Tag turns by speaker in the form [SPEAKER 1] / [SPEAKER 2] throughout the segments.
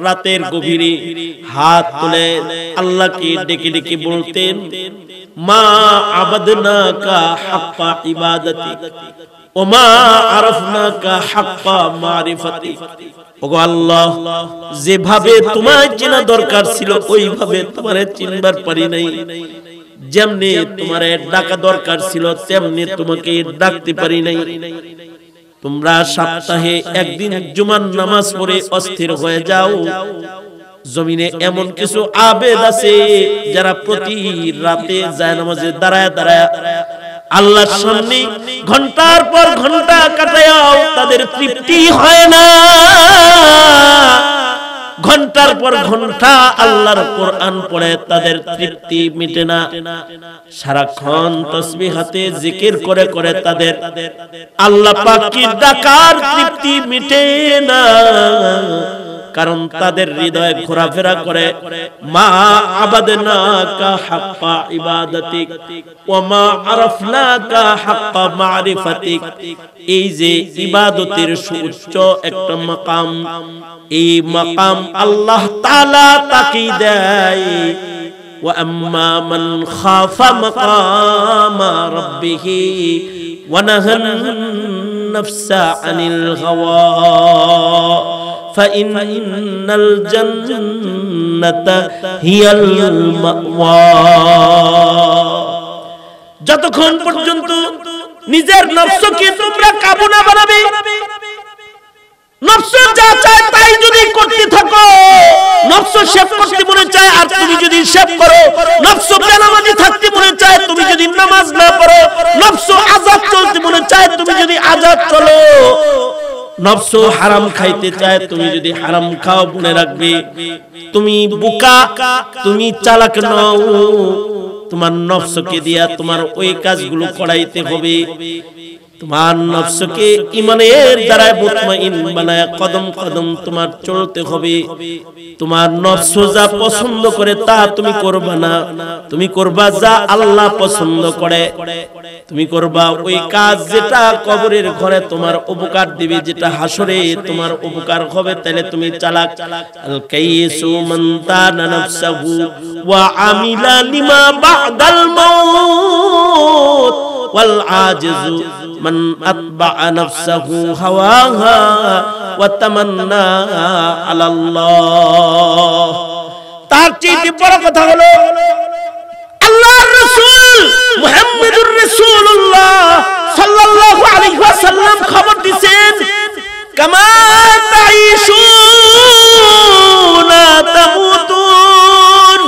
[SPEAKER 1] রাতের গভীরে হাত তুলে আল্লাহকে ডেকে ডেকে বলতেন, মা আবাদনাকা হাক্কা ইবাদাতিক ওয়া মা আরাফনাকা হাক্কা মারিফাতিক। ওগো আল্লাহ, যেভাবে তোমায় চেনা দরকার ছিল ওইভাবে তোমারে চিনবার পারি নাই, যেমনি তোমারে ডাকা দরকার ছিল তেমনি তোমাকে ডাকতে পারি নাই। তোমরা সপ্তাহে একদিন জুমার নামাজ পড়ে অস্থির হয়ে যাও। জমিনে এমন কিছু আবেদ আছে যারা প্রতি রাতে জায়নামাজে দাঁড়ায় দাঁড়ায় আল্লাহর সামনে ঘন্টার পর ঘন্টা কাটায়ও তাদের তৃপ্তি হয় না। ঘন্টার পর ঘন্টা আল্লাহর কোরআন পড়ে তাদের তৃপ্তি মিটে না। সারাক্ষণ তাসবিহ হাতে জিকির করে করে তাদের আল্লাহ পাককে ডাকার তৃপ্তি মিটে না। কারণ তাদের হৃদয়ে ঘোরাফেরা করে মা আবাদনাকা হাক্কা ইবাদাতিক ওয়া মা আরাফনাকা হাক্কা মারিফাতিক। এই যে ইবাদতের সুউচ্চ একটা মাকাম, এই মাকাম আল্লাহ তাআলা তাকে দেয়। ওয়া আম্মা মান খাফা মাকামা রাব্বিহি ওয়া নাহান নাফসা আনিল হাওয়া فإن الجنة هي المأوى। যতক্ষণ পর্যন্ত নিজের নফসকে তোমরা কাবু না বানাবে, নফস যা চায় তাই যদি করতে থাকো, নফস শেভ করতে মনে চায় আর তুমি যদি শেভ করো, নফস বেনামাজি থাকতে মনে চায় তুমি যদি নামাজ না পড়ো, নফস আযাব চলতে মনে চায় তুমি যদি আযাব চলো, নফস হারাম খাইতে চায় তুমি যদি হারাম খাও। মনে রাখবে তুমি বোকা, তুমি চালাক নও। তোমার নফসকে দিয়া তোমার ওই কাজগুলো করাইতে হবে। তোমার নফসকে ঈমানের দ্বারা মুতমাইন বানায়া কদম কদম তোমার চলতে হবে। তোমার নফস যা পছন্দ করে তা তুমি করবা না, তুমি করবা যা আল্লাহ পছন্দ করে। তুমি করবা ওই কাজ যেটা কবরের ঘরে তোমার উপকার দিবে, যেটা হাসরে তোমার উপকার হবে। তাহলে তুমি চালাক। আল কাইসু মান তানা নাফসাহু ওয়া আমিলা লিমা বাদাল মাউত ওয়াল আজিজু মান আতবা'a নাফসাহু হাওয়াহা ওয়া তামান্না আলাল্লাহ। তার চেয়ে বড় কথা হলো আল্লাহর রাসূল মুহাম্মদুর রাসূলুল্লাহ সাল্লাল্লাহু আলাইহি ওয়াসাল্লাম খবর দিয়েছেন, কামা তাঈশুনা তামুতুন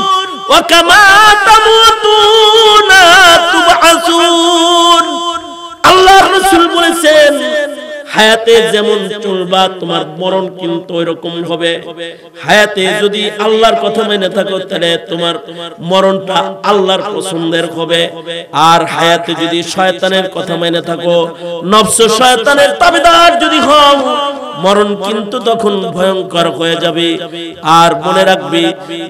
[SPEAKER 1] ওয়া কামা তামুতুনা তুবআসুন। আল্লাহর রাসূল বলেছেন, হায়াতে যেমন চলবা তোমার মরণ কিন্তু ওইরকম হবে। হায়াতে যদি আল্লাহর কথা মেনে থাকো তাহলে তোমার মরণটা আল্লাহর পছন্দের হবে। আর হায়াতে যদি শয়তানের কথা মেনে থাকো, নফস শয়তানের তাবেদার যদি হও, মরণ কিন্তু তখন ভয়ঙ্কর হয়ে যাবে। আর মনে রাখবে,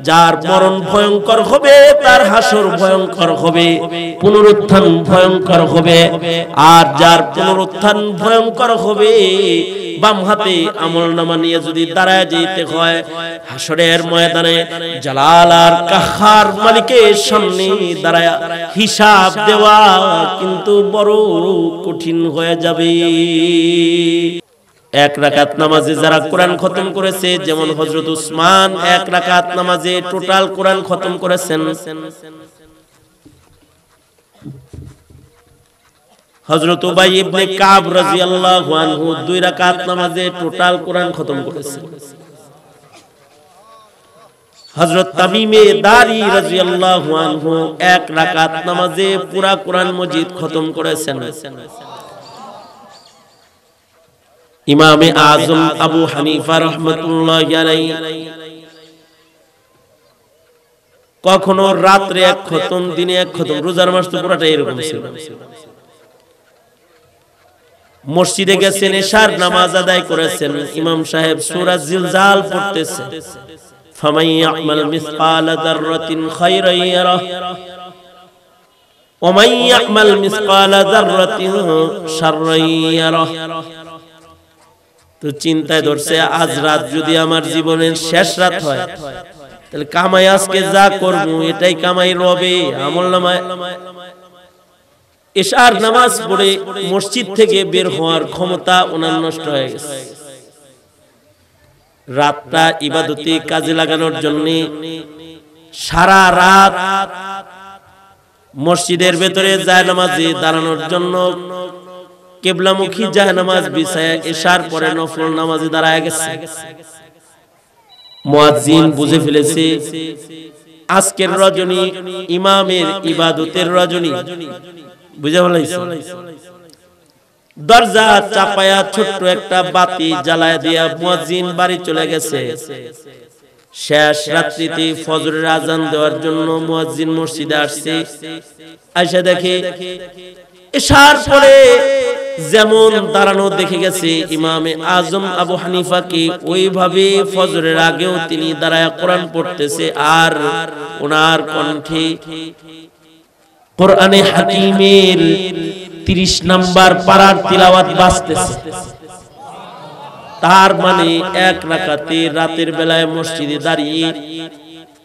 [SPEAKER 1] যার মরণ ভয়ঙ্কর হবে তার হাসর ভয়ঙ্কর হবে, পুনরুত্থান ভয়ঙ্কর হবে। আর যার পুনরুত্থান ভয়ঙ্কর হবে, বাম হাতে আমলনামা নিয়ে যদি দাঁড়ায় যেতে হয় হাসরের ময়দানে জালাল আর কাহার মালিকের সামনে দাঁড়ায় হিসাব দেওয়া কিন্তু বড় কঠিন হয়ে যাবে। এক রাকাত নামাজে যারা কোরআন খতম করেছে, যেমন হযরত উসমান এক রাকাত নামাজে টোটাল কোরআন খতম করেছেন। হযরত উবাই ইবনে কাব রাদিয়াল্লাহু আনহু 2 রাকাত নামাজে টোটাল কোরআন খতম করেছেন। হযরত তামিমে দারি রাদিয়াল্লাহু আনহু 1 রাকাত নামাজে পুরা কোরআন মজিদ খতম করেছেন। ইমামে আযম আবু হানিফা রাহমাতুল্লাহি আলাইহি কখনো রাতে এক খতম, দিনে এক খতম, রোজার মাস তো পুরোটা এরকম ছিল। মসজিদে গেছেন, এশার নামাজ আদায় করেছেন, ইমাম সাহেব সূরা জিলজাল পড়তেছে, ফামাই ইয়ামাল মিসকালা যাররাতিন খায়রান ইয়ারাহ ওয়া মান ইয়ামাল মিসকালা যাররাতিন শাররান ইয়ারাহ। তো চিন্তায় ধরছে আজ রাত যদি আমার জীবনের শেষ রাত হয় তাহলে কামাই আজকে যা করব এটাই কামাই রবে আমলনামায়। এশার নামাজ পড়ে মসজিদ থেকে বের হওয়ার ক্ষমতা ওনার নষ্ট হয়ে গেছে। রাতটা ইবাদতে কাজে লাগানোর জন্য সারা রাত মসজিদের ভেতরে জায়নামাজে দাঁড়ানোর জন্য কিবলামুখী জায়নামাজ বিছায়া এশার পরে নফল নামাজে দাঁড়ায় গেছে। মুয়াজ্জিন বুঝে ফেলেছে আজকের রজনী ইমামের ইবাদতের রজনী, বুঝে ফেলেছে। দরজা চাপায়া ছোট্ট একটা বাতি জ্বালায় দিয়া মুয়াজ্জিন বাড়ি চলে গেছে। শেষ রাত্রিতে ফজরের আজান দেওয়ার জন্য মুয়াজ্জিন মসজিদে আসছে। আয়েশা দেখে এশার পরে যেমন দাঁড়ানো দেখে গেছে ইমামে আজম আবু হানিফাকে, ওইভাবে ফজরের আগেও তিনি দাঁড়ায় কোরআন পড়তেছে আর ওনার কণ্ঠে কোরআনে হাকিমের 30 নাম্বার পারার তিলাওয়াত বাজতেছে। তার মানে এক রাকাতে রাতের বেলায় মসজিদে দাঁড়িয়ে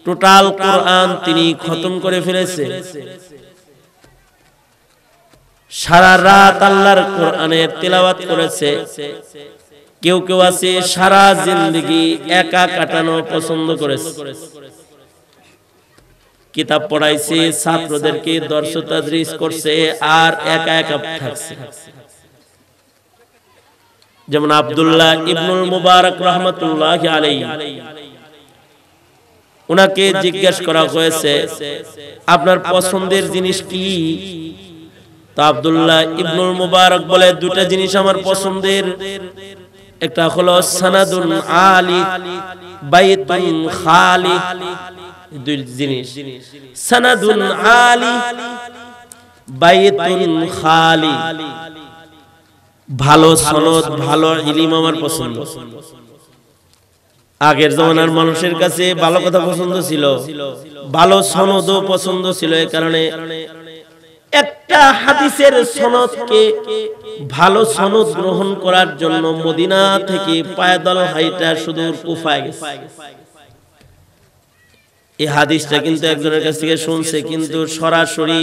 [SPEAKER 1] টোটাল কোরআন তিনি খতম করে ফেলেছে। সারা রাত আল্লাহর কোরআনের তিলাওয়াত করেছে। কেউ কেউ আছে সারা জিন্দেগি একা কাটানো পছন্দ করেছে, কিতাব পড়াইছে, ছাত্রদেরকে দর্স তাদরিস করছে আর একা একা থাকছে। যেমন আব্দুল্লাহ ইবনুল মুবারক রাহমাতুল্লাহি আলাইহি, উনাকে জিজ্ঞেস করা হয়েছে আপনার পছন্দের জিনিস কি? তো আব্দুল্লাহ ইবনুল মুবারক বলে দুটো জিনিস আমার পছন্দের, একটা হলো সানাদুন আলী বাইতুন খালি। দুই জিনিস, সানাদুন আলী বাইতুন খালি, ভালো সনদ ভালো ইলম আমার পছন্দ। আগের জমানার মানুষের কাছে ভালো কথা পছন্দ ছিল, ভালো সনদও পছন্দ ছিল। এই কারণে একটা হাদিসের সনদকে ভালো সনদ গ্রহণ করার জন্য মদিনা থেকে পায়দল হাইটা সুদূর কুফায় গেছে। এই হাদিসটা কিন্তু একজনের কাছ থেকে শুনছে, কিন্তু সরাসরি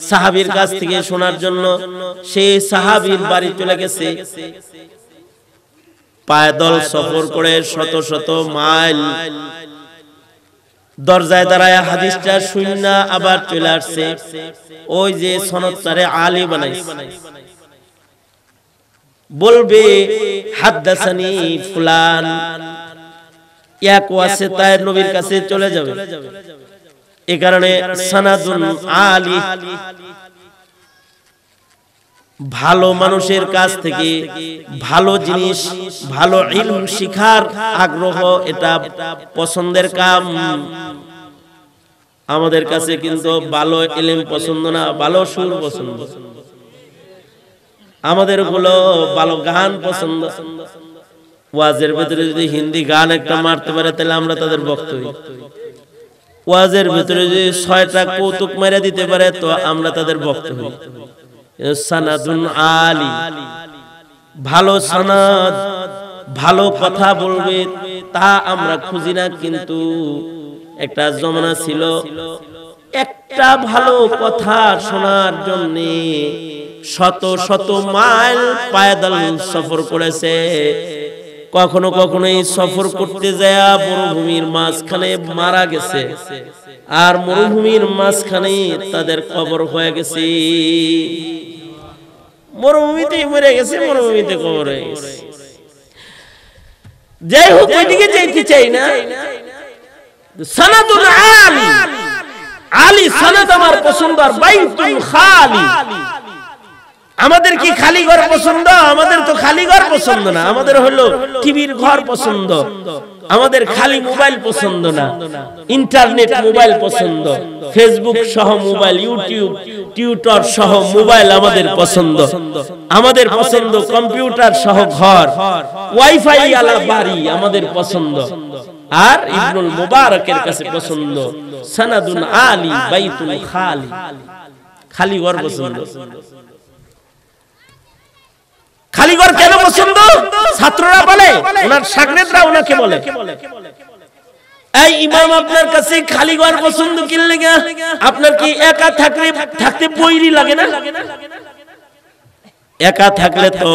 [SPEAKER 1] সাহাবীর কাছ থেকে শোনার জন্য সেই সাহাবীর বাড়ি চলে গেছে। পায়দল সফর করে শত শত মাইল দরজায় দাঁড়ায় হাদিসটা শুননা আবার চলে আসছে। ওই যে সনদটারে আলী বানাইছে, বলবে হাদাসানি ফুলান, এক ওয়াসিতায় নবীর কাছে চলে যাবে। এই কারণে সানাদুন আলী, ভালো মানুষের কাছ থেকে ভালো জিনিস ভালো ইলম শিখার আগ্রহ, এটা পছন্দের কাম। আমাদের কাছে কিন্তু ভালো ইলম পছন্দ না, ভালো সুর পছন্দ। আমাদের গুলো ভালো গান পছন্দ। ওয়াজের ভিতরে যদি হিন্দি গান একটা মারতে পারে তাহলে আমরা তাদের ভক্ত হই। ওয়াজের ভিতরে যদি 6টা কৌতুক মেরে দিতে পারে তো আমরা তাদের ভক্ত হই। সানাদুন আলী, ভালো সনদ ভালো কথা বলবে তা আমরা খুঁজি না, কিন্তু একটা জমানা ছিল একটা ভালো কথা শোনার জন্য শত শত মাইল পায়দল সফর করেছে। কখনো কখনো এই সফর করতে যায় মরুভূমির মাঝখানে মারা গেছে, আর মরুভূমির মাঝখানে তাদের কবর হয়ে গেছে। মরুভূমিতে মরে গেছে, মরুভূমিতে কবর হয়ে গেছে। যাই হোক, ওইদিকে যেতে চাই না। সানাদুন আলী, আলী সনদ আমার পছন্দ। আর বাইতুল খালি, আমাদের কি খালি ঘর পছন্দ? আমাদের তো খালি ঘর পছন্দ না, আমাদের হলো টিভির ঘর পছন্দ। আমাদের খালি মোবাইল পছন্দ না, ইন্টারনেট মোবাইল পছন্দ, ফেসবুক সহ মোবাইল, ইউটিউব টিউটর সহ মোবাইল আমাদের পছন্দ। আমাদের পছন্দ কম্পিউটার সহ ঘর, ওয়াইফাই আলা বাড়ি আমাদের পছন্দ। আর ইবনুল মুবারকের কাছে পছন্দ সানাদুন আলী বাইতুল খালি, খালি ঘর পছন্দ। খালি ঘর কেন পছন্দ? ছাত্ররা বলে, ওনার শাগরেদরা ওনাকে বলে, এই ইমাম আপনার কাছে খালি ঘর পছন্দ কি লাগে? আপনার কি একা থাকতে বৈরি লাগে না? একা থাকলে তো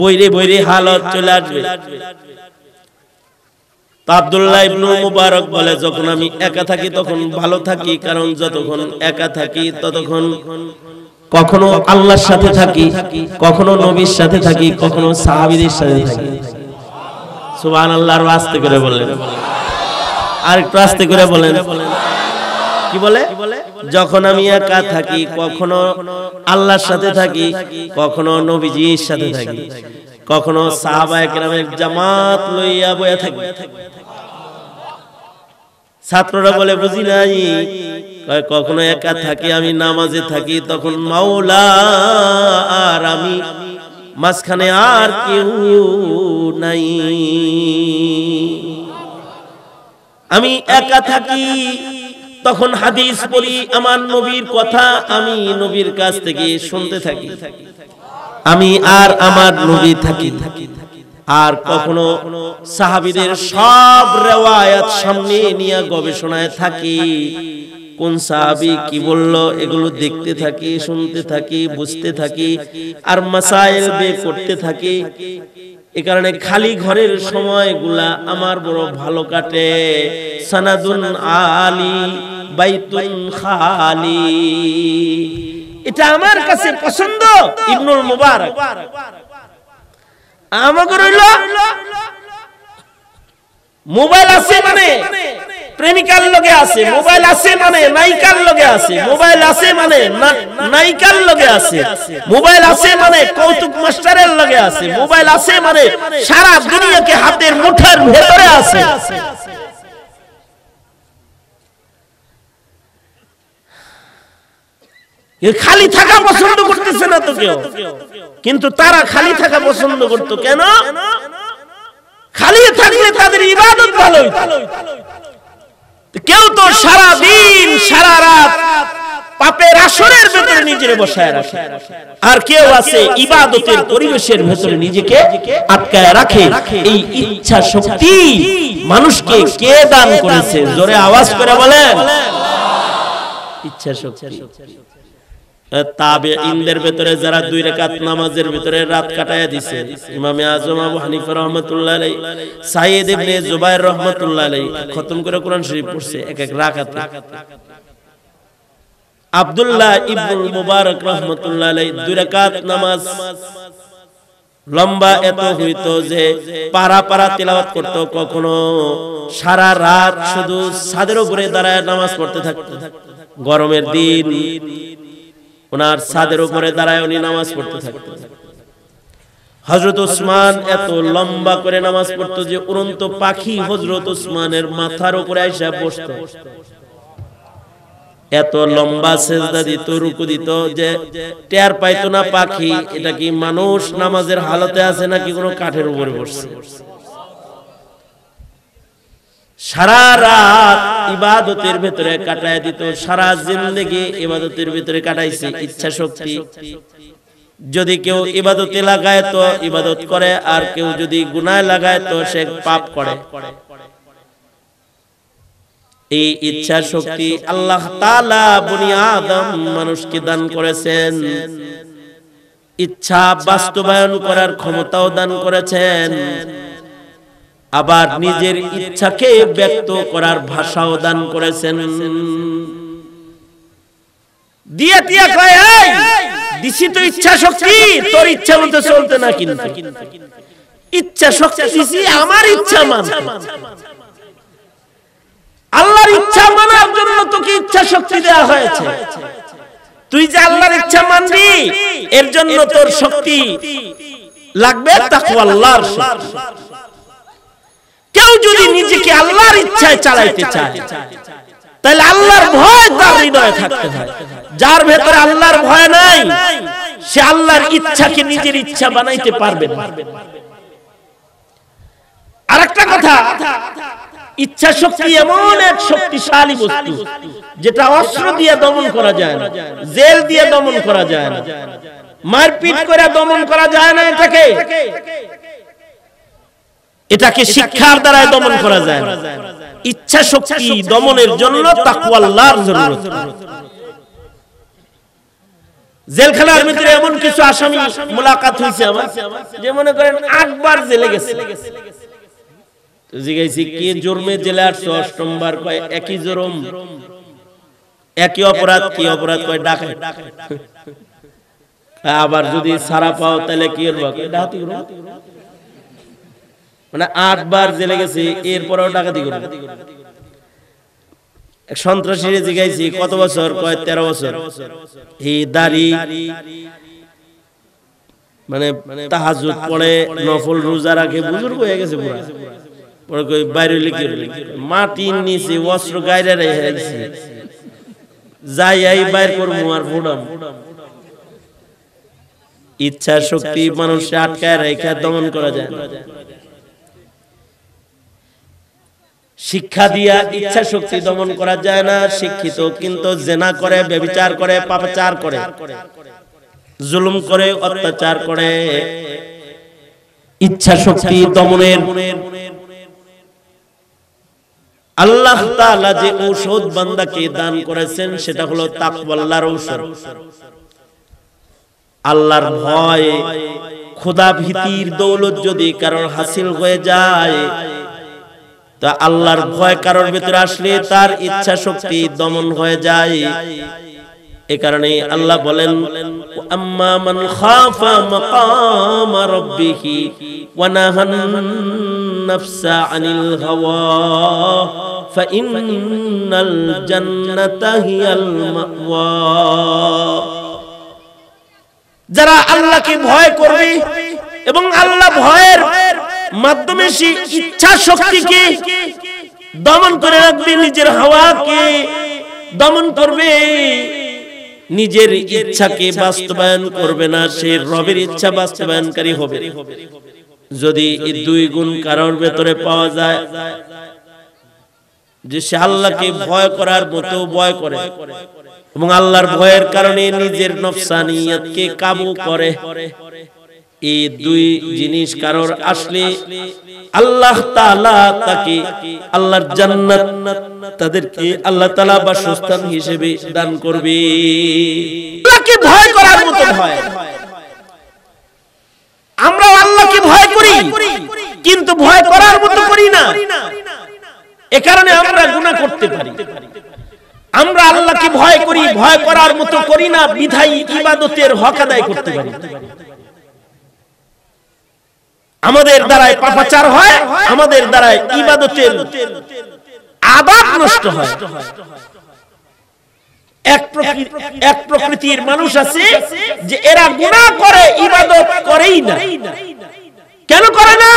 [SPEAKER 1] বৈরে হালত চলে আসবে। আব্দুল্লাহ ইবনে মুবারক বলে, যখন আমি একা থাকি তখন ভালো থাকি, কারণ যতক্ষণ একা থাকি ততক্ষণ কখনো আল্লাহর সাথে থাকি, কখনো নবীর সাথে থাকি, কখনো সাহাবীদের সাথে থাকি। সুবহানাল্লাহ। আর আস্তে করে বলেন, আর একটু আস্তে করে বলেন। কি বলে? যখন আমি একা থাকি কখনো আল্লাহর সাথে থাকি, কখনো নবীজির সাথে থাকি, কখনো সাহাবায়ে কেরামের জামাত লইয়া বইয়া থাকি। ছাত্ররা বলে, বুঝি নাই। কখনো একা থাকি, আমি নামাজে থাকি, তখন মাওলা আর আমি, মাঝখানে আর কেউ নাই। আমি একা থাকি তখন হাদিস পড়ি, আমার নবীর কথা আমি নবীর কাছ থেকে শুনতে থাকি, আমি আর আমার নবী থাকি। আর কখনো সাহাবীদের সব রিওয়ায়াত সামনে নিয়ে গবেষণায় থাকি, কোন সাহাবী কি বললো এগুলো দেখতে থাকি, শুনতে থাকি, বুঝতে থাকি, আর মাসাইল বের করতে থাকি। এই কারণে খালি ঘরের সময়গুলা আমার বড় ভালো কাটে। সানাদুন আলী বাইতুন খালি, এটা আমার কাছে পছন্দ। ইবনুল মুবারক আমাকে রইল, মোবাইল আছে মানে প্রেমিকার লগে আছে, মোবাইল আছে মানে নায়িকার লগে আছে, মোবাইল আছে মানে নায়িকার লগে আছে, মোবাইল আছে মানে কৌতুক মাস্টারের লগে আছে, মোবাইল আছে মানে সারা দুনিয়াকে হাতের মুঠার ভেতরে আছে। খালি থাকা পছন্দ করতেছে না তো কেউ, কিন্তু তারা খালি থাকা পছন্দ করতো কেন? খালি থাকলে তাদের ইবাদত ভালো হইতো। কেউ তো সারা দিন সারা রাত পাপের আসরের ভেতরে নিজেকে বসায় রাখে, আর কেউ আছে ইবাদতের পরিবেশের ভেতরে নিজেকে আটকায় রাখে। এই ইচ্ছা শক্তি মানুষকে কে দান করেছে? জোরে আওয়াজ করে বলেন, ইচ্ছা শক্তি। তাবেঈনদের ভিতরে যারা 2 রাকাত নামাজের ভিতরে রাত কাটায়া দিয়েছে, ইমামে আজম আবু হানিফা রাহমাতুল্লাহ আলাইহি, সাইয়্যিদ ইবনে জুবায়ের রাহমাতুল্লাহ আলাইহি খতম করে কোরআন শরীফ পড়ছে এক রাকাতে। আব্দুল্লাহ ইবনুল মুবারক রাহমাতুল্লাহ আলাইহি 2 রাকাত নামাজ লম্বা এত হইতো যে পারা পারা তিলাওয়াত করত, কখনো সারা রাত শুধু ছাদের উপরে দাঁড়ায় নামাজ পড়তে থাকতো। গরমের দিন ওনার ছাদের উপরে দাঁড়ায় উনি নামাজ পড়তে থাকতেন। হযরত ওসমান এত লম্বা করে নামাজ পড়তো যে উড়ন্ত পাখি হযরত ওসমানের মাথার উপরে এসে বসতো। এত লম্বা সিজদা দিত, রুকু দিত যে টের পাইতো না পাখি এটা কি মানুষ নামাজের হালতে আছে নাকি কোনো কাঠের উপরে বসছে। সারা রাত ইবাদতের ভিতরে কাটায় দিত, সারা জিন্দেগি ইবাদতের ভিতরে কাটাইছে। ইচ্ছা শক্তি, যদি কেউ ইবাদতে লাগায় তো ইবাদত করে, আর কেউ যদি গুনাহে লাগায় তো সে পাপ করে। এই ইচ্ছা শক্তি আল্লাহ তাআলা বনি আদম মানুষকে দান করেছেন, ইচ্ছা বাস্তবায়ন করার ক্ষমতাও দান করেছেন, আবার নিজের ইচ্ছাকে ব্যক্ত করার ভাষাও দান করেছেন। দিয়া তিয়া কয়, এই দিছি তো ইচ্ছা শক্তি, তোর ইচ্ছা মতো চলতে না, কিন্তু ইচ্ছা শক্তি দিছি আমার ইচ্ছা মানতে। আল্লাহর ইচ্ছা মানার জন্য তোকে ইচ্ছা শক্তি দেওয়া হয়েছে। তুই যে আল্লাহর ইচ্ছা মানবি এর জন্য তোর শক্তি লাগবে তাকওয়া আল্লাহর শক্তি। কেউ যদি নিজেকে আল্লাহর ইচ্ছায় চালাইতে চায় তাহলে আল্লাহর ভয় তার হৃদয়ে থাকতে হয়। যার ভেতরে আল্লাহর ভয় নাই সে আল্লাহর ইচ্ছাকে নিজের ইচ্ছা বানাইতে পারবে না। আরেকটা কথা, ইচ্ছা শক্তি এমন এক শক্তিশালী বস্তু যেটা অস্ত্র দিয়ে দমন করা যায় না, জেল দিয়ে দমন করা যায় না। মারপিট করে দমন করা যায় না এটাকে, এটাকে শিক্ষার দ্বারা দমন করা যায় না। ইচ্ছা শক্তি দমনের জন্য তাকওয়া আল্লাহর জরুরত। জেলখানার ভিতরে এমন কিছু আসামি মুলাকাত হইছে আমার, যে মনে করেন 8 বার জেলে গেছে। তো জিজ্ঞাসি কি জুরমে জেলে আসছো? 8ম বার। কয় একই জুরম, একই অপরাধ। কি অপরাধ? কয় ডাকাত। আবার যদি ছাড়া পাও তাহলে কি করব? ডাকাতি করব। মানে 8 বার জেলে গেছে, এরপরেও ডাকাতি করব। এক সন্ত্রাসীরে জিজ্ঞাসি কত বছর? কয় 13 বছর। এই দাড়ি, মানে তাহাজ্জুদ পড়ে, নফল রোজা রাখে, বুজুর্গ হয়ে গেছে পুরা। পরে কই বাইরে লিখে মাটির নিচে অস্ত্র গায়রা রেখেছি, যাই আই বাইর করবো আর ফুডাম। ইচ্ছা শক্তি মানুষকে আটকায় রেখে দমন করা যায় না। শিক্ষা দিয়া ইচ্ছা শক্তি দমন করা যায় না। শিক্ষিত কিন্তু জেনা করে, ব্যভিচার করে, পাপাচার করে, জুলুম করে, অত্যাচার করে। ইচ্ছা শক্তি দমনের আল্লাহ তাআলা যে ঔষধ বান্দাকে দান করেছেন সেটা হলো তাকওয়া, আল্লাহর ঔষধ। আল্লাহর ভয়, খোদা ভীতির দৌলত যদি কারোর হাসিল হয়ে যায়, তা আল্লাহর ভয় কারোর ভিতরে আসলে তার ইচ্ছা শক্তি দমন হয়ে যায়। এ কারণে আল্লাহ বলেন, আম্মা মান খাফা মাকাম রাব্বিহি ওয়া নাহান নাফসা আনিল হাওয়া ফাইন্নাল জান্নাতা হিয়াল মাওয়া। যারা আল্লাহকে ভয় করবে এবং আল্লাহ ভয়ের মাধ্যমে সে ইচ্ছা শক্তিকে দমন করে রাখবে, নিজের হাওয়াকে দমন করবে, নিজের ইচ্ছাকে বাস্তবায়ন করবে না, সে রবের ইচ্ছা বাস্তবায়নকারী হবে। যদি এই 2 গুণ কারোর ভেতরে পাওয়া যায়, যে সে আল্লাহকে ভয় করার মতো ভয় করে এবং আল্লাহর ভয়ের কারণে নিজের নফসানিয়তকে কাবু করে, এই 2 জিনিস কারোর আসলে আল্লাহ তাআলা তাকে আল্লাহর জান্নাত, তাদেরকে আল্লাহ তাআলা বাসস্থান হিসেবে দান করবে। আল্লাহকে ভয় করার মতো ভয়। আমরা আল্লাহকে ভয় করি কিন্তু ভয় করার মতো করি না। এ কারণে আমরা গুনাহ করতে পারি। আমরা আল্লাহকে ভয় করি, ভয় করার মতো করি না, বিধায় ইবাদতের হক আদায় করতে পারি। আমাদের দ্বারাই পাপাচার হয়, আমাদের দ্বারাই ইবাদতের আদাব নষ্ট হয়। এক প্রকৃতির মানুষ আছে যে এরা গুনাহ করে, ইবাদত করেই না। কেন করে না?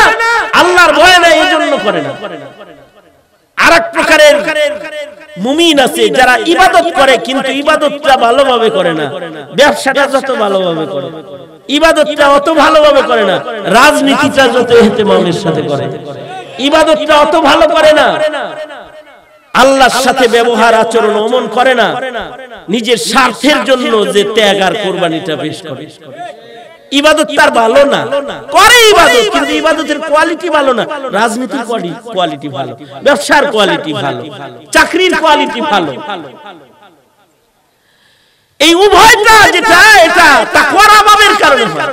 [SPEAKER 1] আল্লাহর ভয় নাই, এজন্য করে না। আরেক প্রকারের মুমিন আছে যারা ইবাদত করে কিন্তু ইবাদতটা ভালোভাবে করে না, ব্যবসাটা যত ভালোভাবে করে, ইবাদতটা অত ভালোভাবে করে না, রাজনীতিটা যত ইহতিমামের সাথে করে, ইবাদতটা অত ভালো করে না, আল্লাহর সাথে ব্যবহার আচরণ অমন করে না, নিজের স্বার্থের জন্য যে ত্যাগ আর কুরবানিটা পেশ করে। ইবাদত তার ভালো না, করে ইবাদত কিন্তু ইবাদতের কোয়ালিটি ভালো না, রাজনীতির কোয়ালিটি ভালো, ব্যবসার কোয়ালিটি ভালো, চাকরির কোয়ালিটি ভালো। এই উভয়টা যেটা, এটা তাকওয়ার অভাবের কারণে হয়।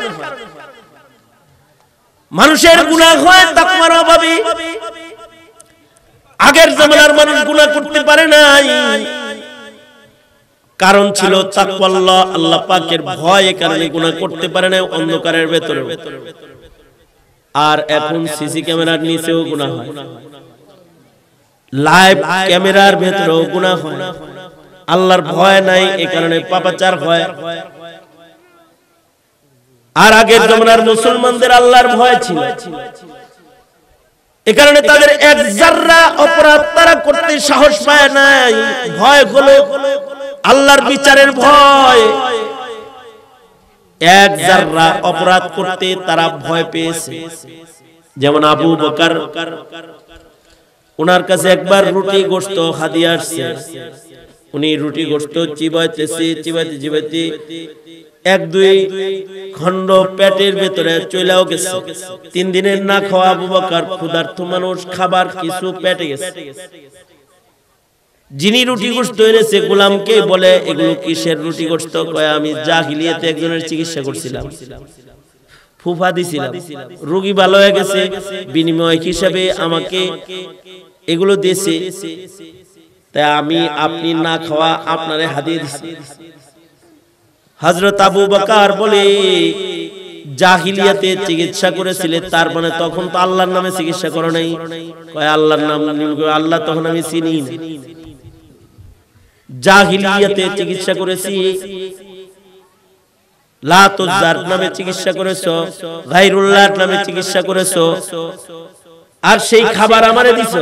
[SPEAKER 1] মানুষের গুনাহ হয় তাকওয়ার অভাবে। আগের জামানার মানুষ গুনাহ করতে পারে নাই, কারণ ছিল তাকওয়াল্লাহ, আল্লাহ পাকের ভয়, এই কারণে গুনাহ করতে পারে না অন্ধকারের ভেতরে। আর এখন সিসি ক্যামেরার নিচেও গুনাহ হয়, লাইভ ক্যামেরার ভেতরেও গুনাহ হয়। আল্লাহর ভয় নাই, এই কারণে পাপাচার হয়। আর আগের জামানার মুসলমানদের আল্লাহর ভয় ছিল, এই কারণে তাদের এক জাররা অপরাধ তারা করতে সাহস পায় নাই। ভয় হলো আল্লাহর বিচারের ভয়। এক জাররা অপরাধ করতে তারা ভয় পেয়েছে। যেমন আবু বকর, ওনার কাছে একবার রুটি গোশত হাদিয়া আসছে। উনি রুটি গোশত চিবাইতেছে, চিবাইতে চিবাইতে 1-2 খণ্ড পেটের ভিতরে চলেও গেছে। 3 দিনের না খাওয়া আবু বকর ক্ষুধার্ত মানুষ, খাবার কিছু পেটে গেছে। যিনি রুটি গোশত এনেছে গোলামকে বলে এগুলো কিসের রুটি গোশত? কয় আমি জাহিলিয়াতে একজনের চিকিৎসা করছিলাম, ফুফা দিছিলাম, রোগী ভালো হয়ে গেছে, বিনিময় হিসাবে আমাকে এগুলো দিয়েছে, তাই আমি আপনি না খাওয়া আপনারে হাদিয়ে দিছি। হযরত আবু বকর বলে জাহিলিয়াতে চিকিৎসা করেছিলে, তার মানে তখন তো আল্লাহর নামে চিকিৎসা করো নাই? কয় আল্লাহর নাম, আল্লাহ তখন আমি চিনি না। জাহিলিয়াতে চিকিৎসা করেছি, লাত উজ্জার নামে চিকিৎসা করেছো, গায়রুল্লাহর নামে চিকিৎসা করেছো, আর সেই খাবার আমারে দিছো?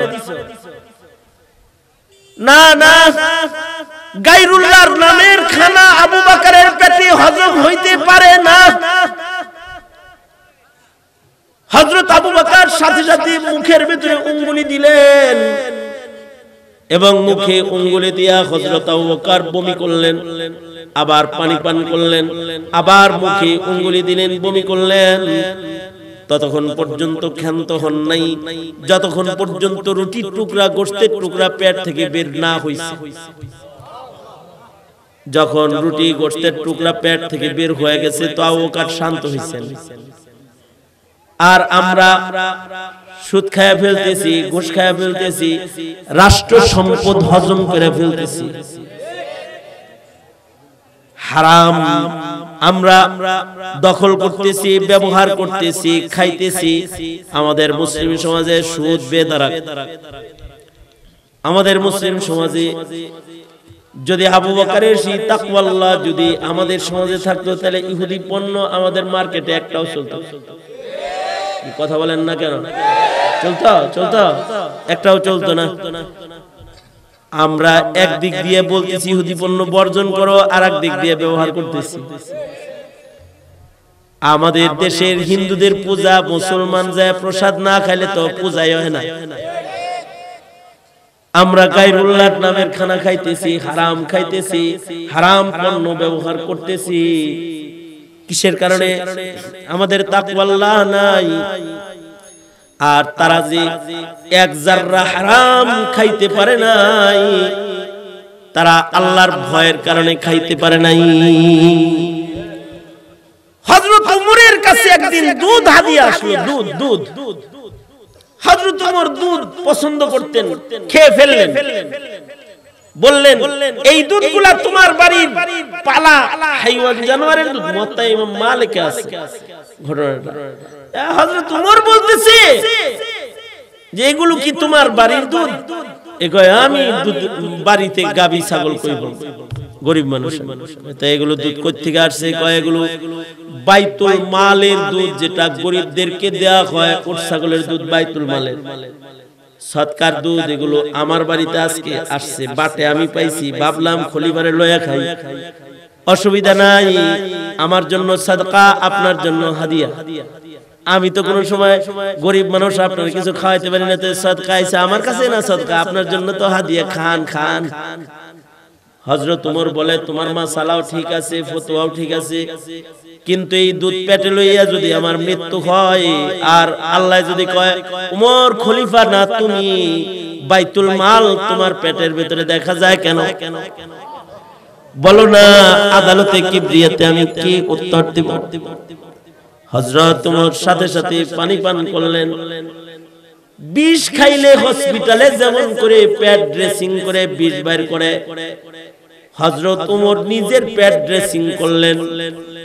[SPEAKER 1] না না, গায়রুল্লাহর নামের খানা আবু বকরের পেটে হজম হইতে পারে না। হযরত আবু বকর সাথে সাথে মুখের ভিতরে আঙ্গুলি দিলেন এবং মুখে আঙ্গুলি দিয়া হযরত আবু বকর বমি করলেন, আবার পানি পান করলেন, আবার মুখে আঙ্গুলি দিলেন, বমি করলেন। ততক্ষণ পর্যন্ত ক্ষান্ত হন নাই যতক্ষণ পর্যন্ত রুটির টুকরা গোশতের টুকরা পেট থেকে বের না হইছে। যখন রুটি গোশতের টুকরা পেট থেকে বের হয়ে গেছে তো আবু বকর শান্ত হইছেন। আর আমরা সুদ খায়া ফেলতেছি, ঘুষ খায়া ফেলতেছি, রাষ্ট্র সম্পদ হজম করে ফেলতেছি, হারাম আমরা দখল করতেছি, ব্যবহার করতেছি, খাইতেছি। আমাদের মুসলিম সমাজে সুদ বেদরাক। আমাদের মুসলিম সমাজে যদি আবু বকরের সেই তাকওয়াল্লাহ যদি আমাদের সমাজে থাকতো, তাহলে ইহুদি পণ্য আমাদের মার্কেটে একটাও চলতো। কথা বলেন না কেন? চলতো? একটাও চলতো না। আমরা একদিক দিয়ে বলতেছি ইহুদি পণ্য বর্জন করো, আর এক দিক দিয়ে ব্যবহার করতেছি। আমাদের দেশের হিন্দুদের পূজা মুসলমান যায় প্রসাদ না খাইলে তো পূজাই হয় না। আমরা গায়রুল্লাহর নামের খানা খাইতেছি, হারাম খাইতেছি, হারাম পণ্য ব্যবহার করতেছি। কিসের কারণে? আমাদের তাকওয়াল্লাহ নাই। আর তারা যে এক জাররা হারাম খাইতে পারে নাই, তারা আল্লাহর ভয়ের কারণে খাইতে পারে নাই। হযরত উমরের কাছে একদিন দুধ হাদিয়া আসলো, দুধ। হযরত উমর দুধ পছন্দ করতেন, খেয়ে ফেললেন। বললেন এই দুধগুলা তোমার বাড়ির পালা হাইওয়ান জানোয়ারের দুধ। মুয়াত্তা ইমাম মালিক আছে ঘটনাটা। হযরত উমর বলতেছে যে এগুলো কি তোমার বাড়ির দুধ? এ কয় আমি দুধ বাড়িতে গাবি ছাগল কইব, গরিব মানুষ, তাই এগুলো দুধ কই থেকে আসছে? কয় এগুলো বাইতুল মালের দুধ, যেটা গরিবদেরকে দেয়া হয়। উট ছাগলের দুধ বাইতুল মালের সদকার দুধ, এগুলো আমার বাড়িতে আজকে আসছে, বাটে আমি পাইছি, ভাবলাম খলিবারে লয়া খাই, অসুবিধা নাই, আমার জন্য সাদকা, আপনার জন্য হাদিয়া। আমি তো কোন সময় গরিব মানুষ, আপনার কিছু খাওয়াইতে পারি না, তো সাদকা আইছে আমার কাছে না, সাদকা আপনার জন্য তো হাদিয়া, খান। হযরত উমর বলে তোমার মাসালাও ঠিক আছে, ফতোয়াও ঠিক আছে, কিন্তু এই দুধ পেটে লইয়া যদি আমার মৃত্যু হয়, আর আল্লাহ যদি কয় উমর খলিফা না তুমি, বাইতুল মাল তোমার পেটের ভিতরে দেখা যায় কেন? বলো না, আদালতে কিবরিয়াতে আমি কি উত্তর দেব? হযরত উমর সাথে সাথে পানি পান করলেন। বিষ খাইলে হসপিটালে যেমন করে পেট ড্রেসিং করে বিষ বাইর করে, হযরত উমর নিজের পেট ড্রেসিং করলেন,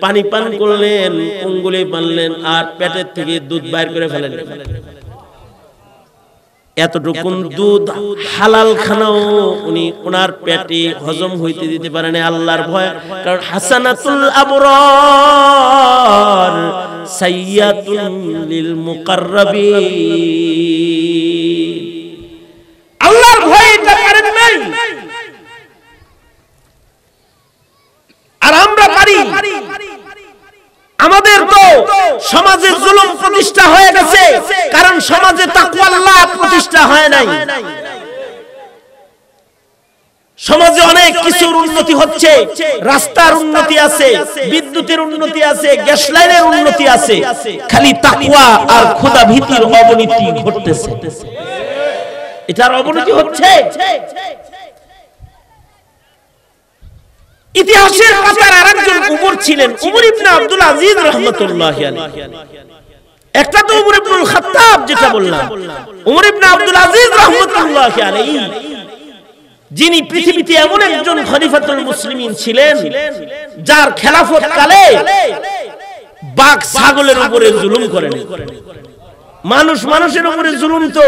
[SPEAKER 1] পানি পান করলেন, আঙ্গুলি বানলেন, আর পেটের থেকে দুধ বাইর করে ফেলেন। এতটুকু দুধ হালাল খানাও উনি ওনার পেটে হজম হইতে দিতে পারেন আল্লাহর ভয়। কারণ হাসানাতুল আবরার সাইয়াতুন লিল মুকাররাবিন। আল্লাহর ভয় এটা পারেন নাই, আর আমরা পারি। আমাদের তো সমাজে জুলুম প্রতিষ্ঠা হয়ে গেছে, কারণ সমাজে তাকওয়াল্লাহ প্রতিষ্ঠা হয় নাই। সমাজে অনেক কিছুর উন্নতি হচ্ছে, রাস্তার উন্নতি আছে, বিদ্যুতের উন্নতি আছে, গ্যাস লাইনের উন্নতি আছে, খালি তাকওয়া আর খোদা ভীতির অবনতি ঘটতেছে। এটার অবনতি হচ্ছে। ইতিহাসের পাতার আরেকজন উমর ছিলেন, উমর ইবনে আব্দুল আজিজ রাহমাতুল্লাহি আলাইহি। একটা তো উমর ইবনুল খাত্তাব যেটা বললাম, উমর ইবনে আব্দুল আজিজ রাহমাতুল্লাহি আলাইহি, যিনি পৃথিবীতে এমন একজন খলিফাতুল মুসলিমিন ছিলেন যার খেলাফত কালে বাঘ ছাগলের উপরে জুলুম করেন। মানুষ মানুষের উপরে জুলুম তো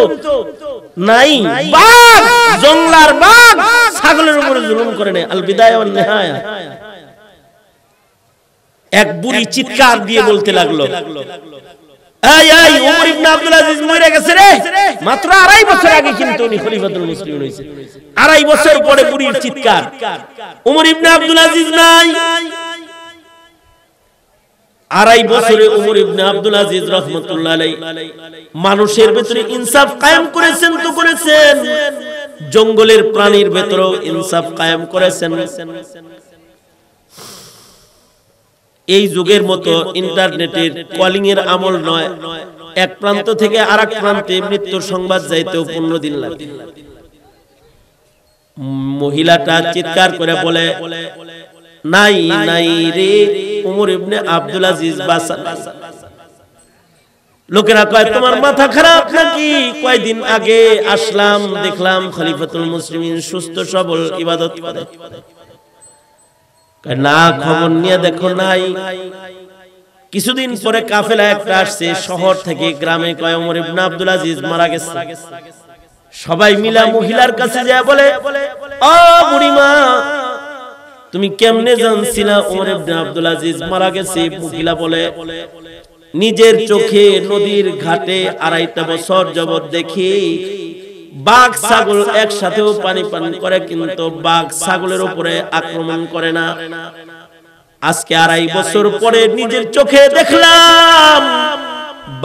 [SPEAKER 1] নাই, বাঘ জঙ্গলার বাঘ ছাগলের উপরে জুলুম করেন। আল বিদায়া ওয়ান নিহায়া। এক বুড়ি চিৎকার দিয়ে বলতে লাগলো, এই এই উমর ইবনে আব্দুল আজিজ মরে গেছে রে। মাত্র 2.5 বছর আগে কিন্তু উনি খলিফাতুল মুসলিমিন হয়েছে। 2.5 বছর পরে বুড়ির চিৎকার, উমর ইবনে আব্দুল আজিজ নাই। 2.5 বছরে উমর ইবনে আব্দুল আজিজ রাহমাতুল্লাহ আলাইহি মানুষের ভিতরে ইনসাফ কায়েম করেছেন তো করেছেন, জঙ্গলের প্রাণীর ভিতরেও ইনসাফ কায়েম করেছেন। এই যুগের মতো ইন্টারনেটের কলিং এর আমল নয়, এক প্রান্ত থেকে আরেক প্রান্তে মৃত্যুর সংবাদ যাইতেও 15 দিন লাগে। মহিলাটা চিৎকার করে বলে, নাই নাই রে উমর ইবনে আব্দুল আজিজ বাসা। লোকেরা কয় তোমার মাথা খারাপ নাকি? কয়দিন আগে আসলাম, দেখলাম খলিফাতুল মুসলিমিন সুস্থ সবল ইবাদত করে। না, খবর নিয়ে দেখো নাই। কিছুদিন পরে কাফেলা একটা আসছে শহর থেকে গ্রামে, কয় ওমর ইবনে আব্দুল আজিজ মারা গেছে। সবাই মিলা মহিলার কাছে যায় বলে, ও বুড়িমা তুমি কেমনে জানছিলা ওমর ইবনে আব্দুল আজিজ মারা গেছে? মহিলা বলে, নিজের চোখে নদীর ঘাটে 2.5 বছর যাবত দেখি বাঘ ছাগল একসাথেও পানি পান করে, কিন্তু বাঘ ছাগলের উপরে আক্রমণ করে না। আজকে 2.5 বছর পরে নিজের চোখে দেখলাম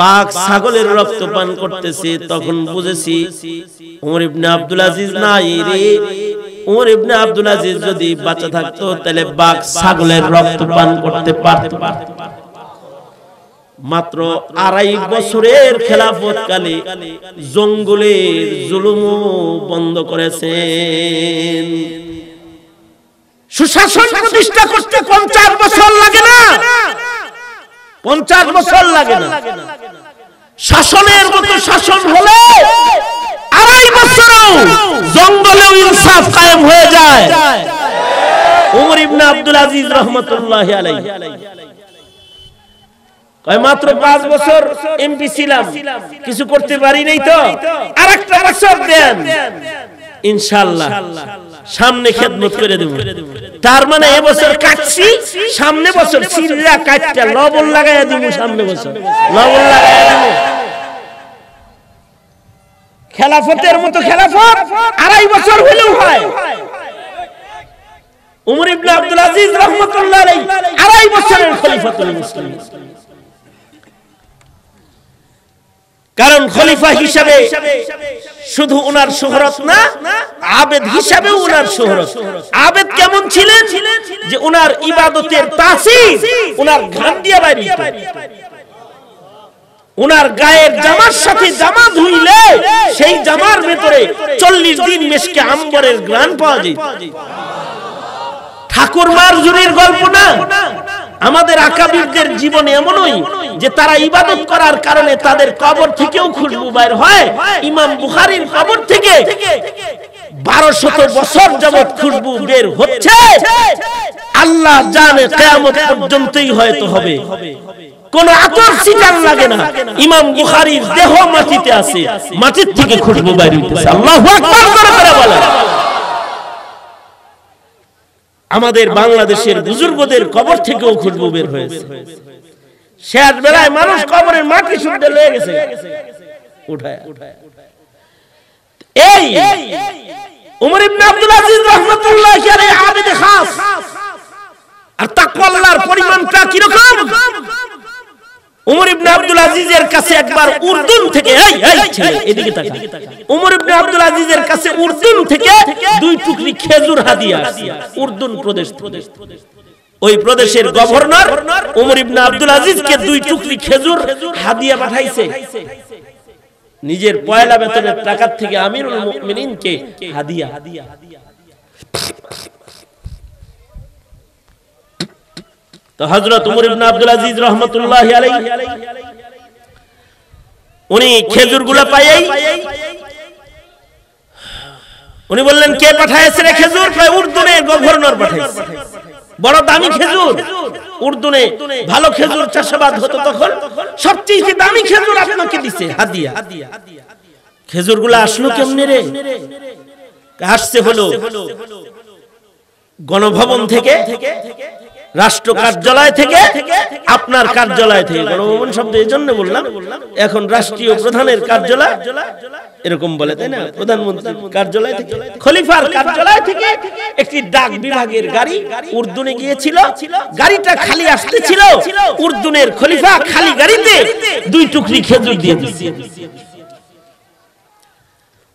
[SPEAKER 1] বাঘ ছাগলের রক্ত পান করতেছে। তখন বুঝেছি ওমর ইবনে আব্দুল আজিজ নাই রে। ওমর ইবনে আব্দুল আজিজ যদি বাঁচা থাকতো তাহলে বাঘ ছাগলের রক্ত পান করতে পারত। মাত্র 2.5 বছরের খেলাফত কালে জঙ্গলের জুলুম বন্ধ করেছেন। সুশাসন প্রতিষ্ঠা করতে 50 বছর লাগে না, 50 বছর লাগে না। শাসনের মতো শাসন হলে 2.5 বছরেও জঙ্গলেও ইনসাফ কায়েম হয়ে যায়। ওমর ইবনে আব্দুল আজিজ রাহমাতুল্লাহি আলাইহি মাত্র 5 বছর এমপি ছিলাম, কিছু করতে পারি নাই, তো আরেকটা বছর দেন ইনশাআল্লাহ সামনে খেদমত করে দেব। তার মানে এবছর কাটছি, সামনে বছর সিল্লা কাটটা লবণ লাগাইয়া দেব, সামনে বছর লবণ লাগাইয়া দেব। খেলাফতের মতো খেলাফত 2.5 বছর হলেও হয়। উমর ইবনে আব্দুল আজিজ রাহমাতুল্লাহ আলাইহি 2.5 বছরের খলিফাতুল মুসলিমিন। কারণ খলিফা হিসাবে শুধু উনার শোহরত না, আবেদ হিসাবেও উনার শোহরত। আবেদ কেমন ছিলেন? যে উনার ইবাদতের তাসির উনার ঘাম দিয়ে বাইরে হতো। উনার গায়ের জামার সাথে জামা ধুইলে সেই জামার ভিতরে 40 দিন মেশকে আম্বরের ঘ্রাণ পাওয়া যেত। ঠাকুরমার জুরির গল্প না, আমাদের আকাবিরদের জীবনে এমনই যে তারা ইবাদত করার কারণে তাদের কবর থেকেও খুশবু বাইর হয়। ইমাম বুখারীর কবর থেকে 1200 বছর যাবত খুশবু বের হচ্ছে। আল্লাহ জানে কিয়ামত পর্যন্তই হয়তো হবে, কোন আতর ছিটান লাগে না। ইমাম বুখারীর দেহ মাটিতে আছে, মাটির থেকে খুশবু বাইর হইতেছে। আল্লাহু আকবার করে বলেন। আমাদের বাংলাদেশের বুজুর্গদের কবর থেকেও খুশবু বের হয়েছে। শেষ বেলায় মানুষ কবরের মাটি শুদ্ধ লয়ে গেছে উঠায়। এই উমর ইবনে আব্দুল আজিজ রাহমাতুল্লাহি আলাইহি আবেদে খাস। আর তাকওয়া আল্লাহর পরিমাণটা কি রকম? উমর ইবনে আব্দুল আজিজের কাছে একবার উর্দুন থেকে এদিকে তাকা, উমর ইবনে আব্দুল আজিজের কাছে উর্দুন থেকে 2 টুকরি খেজুর হাদিয়া আসছে। উর্দুন প্রদেশ, ওই প্রদেশের গভর্নর উমর ইবনে আব্দুল আজিজকে 2 টুকরি খেজুর হাদিয়া পাঠাইছে। নিজের পয়লা বেতনের টাকা থেকে আমিরুল মুমিনিনকে হাদিয়া। তো হযরত উমর ইবনে আব্দুল আজিজ রাহমাতুল্লাহি আলাইহি উনি খেজুরগুলো পাইই উনি বললেন, কে পাঠাইছে রে খেজুর? কয় উর্দুনের গভর্নর পাঠাইছে। বড় দামি খেজুর, উর্দুনে ভালো খেজুর চাষাবাদ হতো তখন, সবচেয়ে দামি খেজুর আপনাকে দিছে হাদিয়া। খেজুরগুলো আসলো কেমনে রে? আসছে হলো গণভবন থেকে, রাষ্ট্র কার্যালয় থেকে, আপনার কার্যালয় থেকে। গণভবন শব্দ এই জন্য বললাম, এখন রাষ্ট্রীয় প্রধানের কার্যালয় এরকম বলে, তাই না? প্রধানমন্ত্রীর কার্যালয় থেকে, খলিফার কার্যালয় থেকে একটি ডাক বিভাগের গাড়ি উর্দুনে গিয়েছিল। গাড়িটা খালি আসতেছিল, উর্দুনের খলিফা খালি গাড়িতে 2 টুকরি খেজুর দিয়ে দিয়েছে।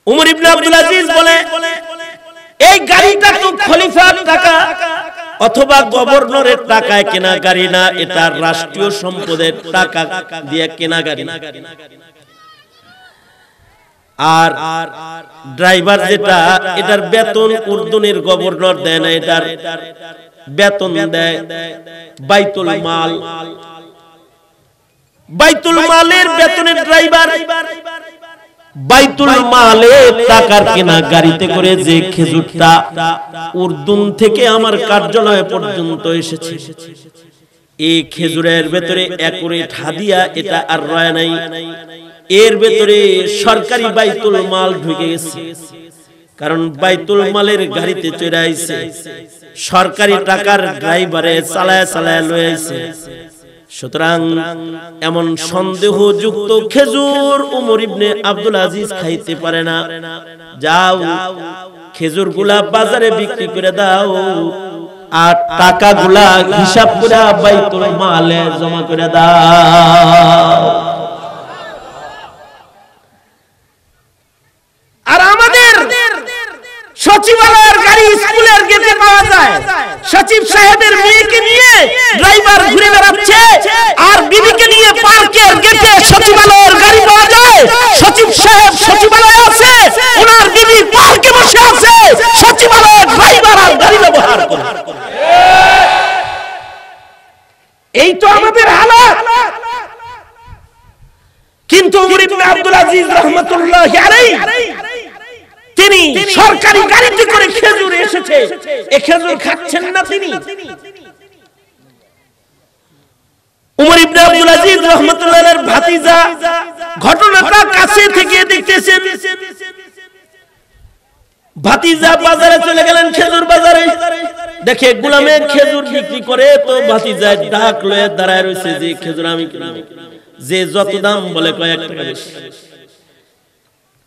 [SPEAKER 1] উমর ইবনে আব্দুল আজিজ বলে, এই গাড়িটা তো খলিফার টাকা অথবা গভর্নরের টাকায় কেনা গাড়ি না, এটা রাষ্ট্রীয় সম্পদের টাকা দিয়ে কেনা গাড়ি। আর ড্রাইভার যেটা, এটার বেতন উর্দুনের গভর্নর দেয় না, এটার বেতন দেয় বাইতুল মাল। বাইতুল মালের বেতনের ড্রাইভার বাইতুল মালে টাকার কেনা গাড়িতে করে যে খেজুরটা উর্দুন থেকে আমার কার্যালয় পর্যন্ত এসেছে, এই খেজুরের ভেতরে একুরেট হাদিয়া, এটা আর রয় নাই। এর ভেতরে সরকারি বাইতুল মাল ঢুকে গেছে, কারণ বাইতুল মালের গাড়িতে চড়ে আইছে, সরকারি টাকার ড্রাইভারে চালায় চালায় লয়ে আইছে। সুতরাং এমন সন্দেহযুক্ত খেজুর উমর ইবনে আব্দুল আজিজ খাইতে পারে না। যাও খেজুরগুলা বাজারে বিক্রি করে দাও, আর টাকাগুলা হিসাব করে বাইতুল মালে জমা করে দাও। আর আমাদের সচিবালয়ের গাড়ি স্কুলের গেটে পাওয়া যায়, সচিব সাহেবের মেয়েকে নিয়ে ড্রাইভার ঘুরে বেড়াচ্ছে, আর বিবিকে নিয়ে পার্কের গেটে সচিবালয়ের গাড়ি পাওয়া যায়। সচিব সাহেব সচিবালয়ে আছে, ওনার বিবি পার্কে বসে আছে, সচিবালয়ের ড্রাইভার আর গাড়ি ব্যবহার করে। এই তো আমাদের হালাত। কিন্তু উমর ইবনে আব্দুল আজিজ রাহমাতুল্লাহি আলাইহি তিনি সরকারি গাড়িতে করে খেজুর এসেছে, এই খেজুর খাচ্ছেন না তিনি। উমর ইবনে আব্দুল আজিজ রাহমাতুল্লাহি আলাইহির ভাতিজা ঘটনাটা কাছে থেকে দেখতেছেন। ভাতিজা বাজারে চলে গেলেন, খেজুর বাজারে দেখে গোলামে খেজুর বিক্রি করে, তো ভাতিজা ডাক লয়ে দাঁড়ায় রয়েছে যে খেজুর আমি কিনব। যে যত দাম বলে কয় 1 টাকা বেশি,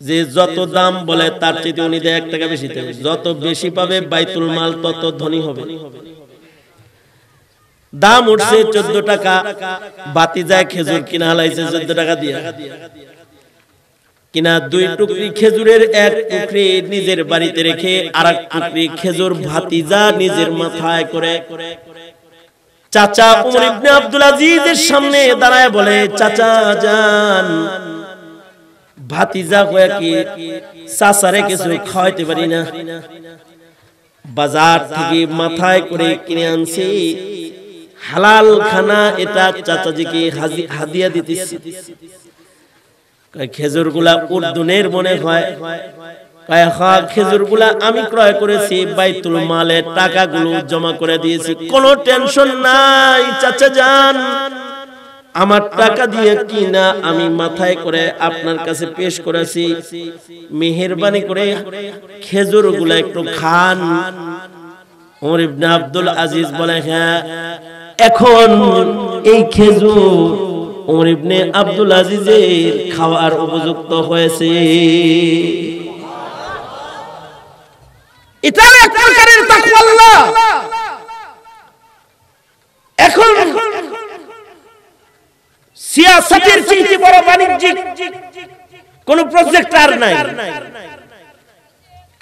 [SPEAKER 1] যে যত দাম বলে তার চেয়ে উনি দেয় 1 টাকা বেশি দেবে। যত বেশি পাবে বাইতুল মাল তত ধনী হবে। দাম উঠছে 14 টাকা, ভাতিজায় খেজুর কিনা হালাইছে 14 টাকা দিয়ে। কিনা 2 টুকরি খেজুরের 1 টুকরি নিজের বাড়িতে রেখে আরেক টুকরি খেজুর ভাতিজা নিজের মাথায় করে চাচা উমর ইবনে আব্দুল আজিজের সামনে দাঁড়ায় বলে, চাচা যান, ভাতিজা কয়ে কি চাচারে কিছু খাওয়াইতে পারি না, বাজার থেকে মাথায় করে কিনে আনছি, হালাল খানা, এটা চাচাজিকে হাদিয়া দিতেছি। খেজুরগুলা উর্দুনের মনে হয়, খেজুরগুলা আমি ক্রয় করেছি, বাইতুল মালের টাকাগুলো জমা করে দিয়েছি, কোনো টেনশন নাই চাচা যান, আমার টাকা দিয়ে কিনা আমি মাথায় করে আপনার কাছে পেশ করেছি, মেহেরবানি করে খেজুরগুলা একটু খান। ওমর ইবনে আব্দুল আজিজ বলে, হ্যাঁ এখন এই খেজুর ওমর ইবনে আব্দুল আজিজের খাওয়ার উপযুক্ত হয়েছে। এটা এক প্রকারের তাকওয়াল্লাহ। এখন সিয়াসতের চেয়ে বড় বাণিজ্যিক কোন প্রজেক্ট আর নাই।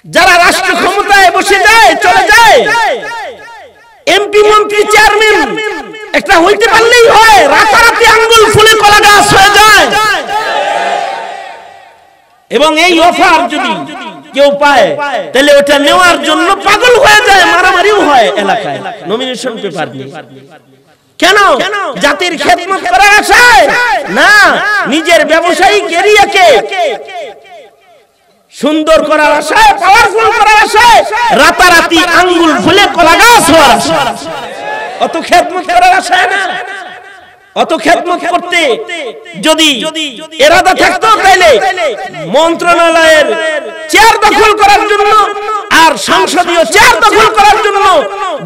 [SPEAKER 1] যারা রাষ্ট্র ক্ষমতায় বসে যায়, চলে যায়, এমপি মন্ত্রী চেয়ারম্যান একটা হইতে পারলেই হয়, রাতারাতি আঙ্গুল ফুলে কলা গাছ হয়ে যায়। এবং এই অফার যদি কেউ পায় তাহলে ওটা নেওয়ার জন্য পাগল হয়ে যায়, মারামারিও হয় এলাকায়, নমিনেশন পেপার নিয়ে। কেন? জাতির খেদমত করার আশায় না, নিজের ব্যবসায়িক এরিয়াকে সুন্দর করার আশায়, পাওয়ারফুল করার আশায়, রাতারাতি আঙ্গুল ফুলে কলা গাছ হওয়ার আশায়। অত খেদমত করার আশায় না। অত খেদমত করতে যদি এরাদা থাকতো তাহলে মন্ত্রণালয়ের চেয়ার দখল করার জন্য আর সংসদীয় চেয়ার দখল করার জন্য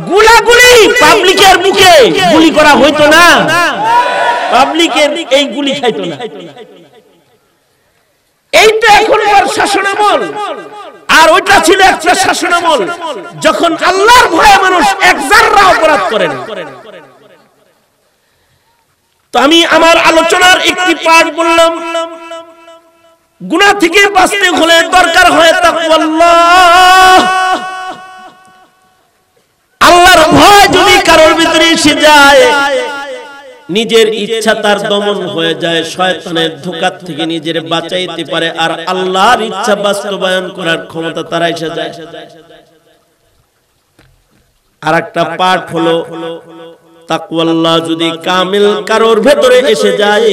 [SPEAKER 1] গুলাগুলি পাবলিকের মুখে গুলি করা হইতো না, পাবলিকের এই গুলি খাইতো না। এইটা এখনকার শাসনামল, আর ওইটা ছিল একটা শাসনামল যখন আল্লাহর ভয়ে মানুষ এক জাররা অপরাধ করে না। তো আমি আমার আলোচনার একটি পার্ট বললাম, গুনাহ থেকে বাঁচতে হলে দরকার হয় তাকওয়াল্লাহ। আল্লাহর ভয় যদি কারোর ভিতরে এসে যায়, নিজের ইচ্ছা তার দমন হয়ে যায়, শয়তানের ধোঁকা থেকে নিজের বাঁচাইতে পারে, আর আল্লাহর ইচ্ছা বাস্তবায়ন করার ক্ষমতা তার এসে যায়। আর একটা পার্ট হলো তাকওয়াল্লাহ যদি কামিল কারোর ভেতরে এসে যায়,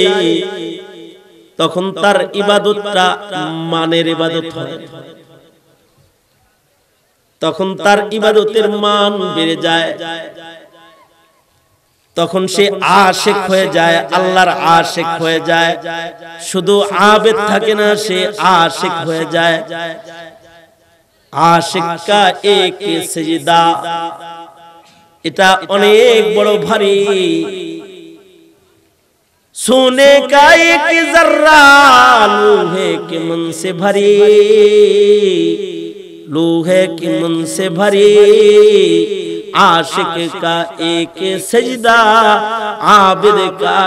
[SPEAKER 1] তখন তার ইবাদতটা মানের ইবাদত হয়, তখন তার ইবাদতের মান বেড়ে যায়, তখন সে আশিক হয়ে যায়, আল্লাহর আশিক হয়ে যায়। শুধু আবেদ থাকে না, সে আশিক হয়ে যায়। আশিক কা এক সিজদা, এটা অনেক বড় ভারী। सोने का एक जर्रा लोहे के मन से भरी, लोहे के मन से भरी। आशिक का एक सजदा, आबिद का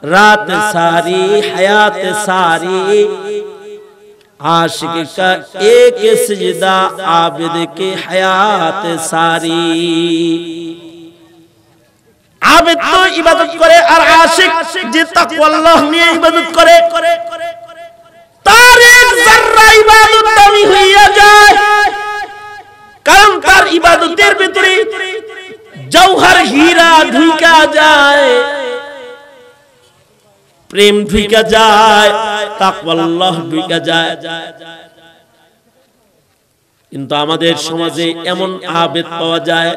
[SPEAKER 1] रात सारी हयात सारी। आशिक का एक सजदा, आबिद के हयात सारी। आबिद तो इबादत करे और आशिक जे ताकवाल्लाह निये इबादत करे, तार एक जर्रा इबादत दामी हইয়া যায়। কারণ তার ইবাদতের ভিতরে জওহর হীরা ঢুকা যায়, প্রেম ঢুকা যায়, তাকওয়াল্লাহ ঢুকা যায়। কিন্তু আমাদের সমাজে এমন আবেদ পাওয়া যায়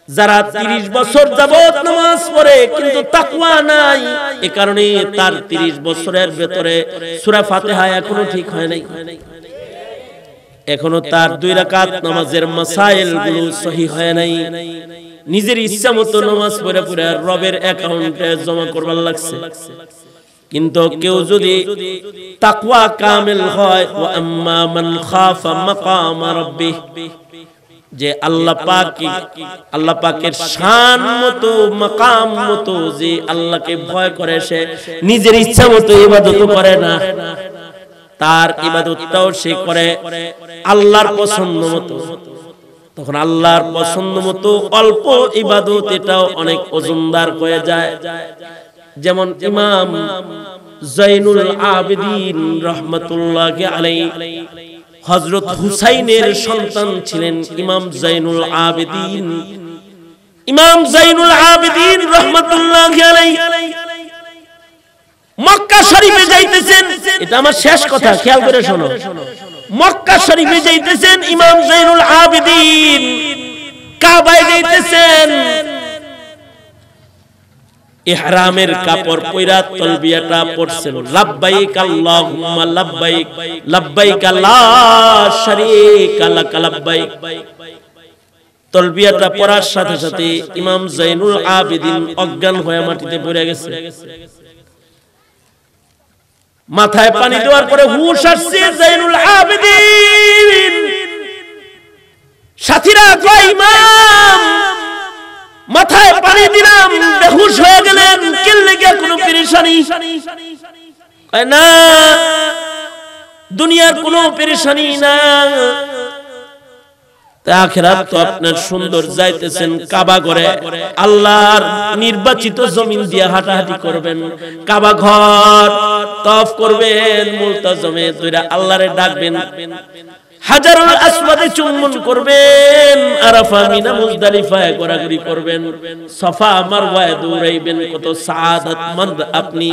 [SPEAKER 1] যারা 30 বছর যাবত নামাজ পড়ে কিন্তু তাকওয়া নাই। এই কারণে তার 30 বছরের ভিতরে সূরা ফাতিহা এখনো ঠিক হয় নাই, এখনো তার 2 রাকাত নামাজের মাসাইল গুলো সহিহ হয় নাই। নিজের ইচ্ছা মতো নামাজ পড়ে পড়ে রবের অ্যাকাউন্টে জমা করবার লাগছে। কিন্তু কেউ যদি তাকওয়া কামিল হয়, ওয়া আম্মা মান খাফা মাকাম রাব্বিহ, যে আল্লাহ পাকের শান মতো মাকাম মতো যে আল্লাহকে ভয় করে, সে নিজের ইচ্ছা মতো ইবাদত করে না, তার ইবাদতটাও সে করে আল্লাহর পছন্দ মতো। তখন আল্লাহর পছন্দ মতো অল্প ইবাদত এটাও অনেক ওজনদার হয়ে যায়। যেমন ইমাম জৈনুল আবেদিন রাহমাতুল্লাহি আলাইহি, হযরত হুসাইনের সন্তান ছিলেন ইমাম জৈনুল আবেদিন। ইমাম জৈনুল আবেদিন রাহমাতুল্লাহি আলাইহি মক্কা শরীফে যাইতেছেন, এটা আমার শেষ কথা, খেয়াল করে শোনো। মক্কা শরীফে যাইতেছেন ইমাম জৈনুল আবেদিন, কাবায় যাইতেছেন, ইহরামের কাপড় পয়রা তালবিয়াটা পড়ছেন, লাব্বাইক আল্লাহুম্মা লাব্বাইক লাব্বাইক লা শারীকা লাক লাব্বাইক। তালবিয়াটা পড়ার সাথে সাথে ইমাম জৈনুল আবেদিন অজ্ঞান হয়ে মাটিতে পড়ে গেছে। মাথায় পানি দেওয়ার পরে হুশ আসছে জৈনুল আবেদিন। সাথীরা কয়, ইমাম মাথায় পানি দিলাম, বেহুশ হয়ে গেলেন, কেন লেগে কোনো পেরেশানি না, দুনিয়ার কোনো পেরেশানি না। আখিরাত তো আপনার সুন্দর যাইতেছেন কাবা ঘরে, আল্লাহর নির্বাচিত জমিন দিয়ে হাঁটাহাঁটি করবেন, কাবা ঘর তওয়াফ করবেন, মুলতাজমে দুইরা আল্লাহরে ডাকবেন, হাজারুল আসওয়াদে চুম্বন করবেন, আরাফা মিনা মুজদালিফায় ঘোরাঘুরি করবেন, সাফা মারওয়ায় দৌড়াইবেন। কত সাআদাতমন্দ আপনি!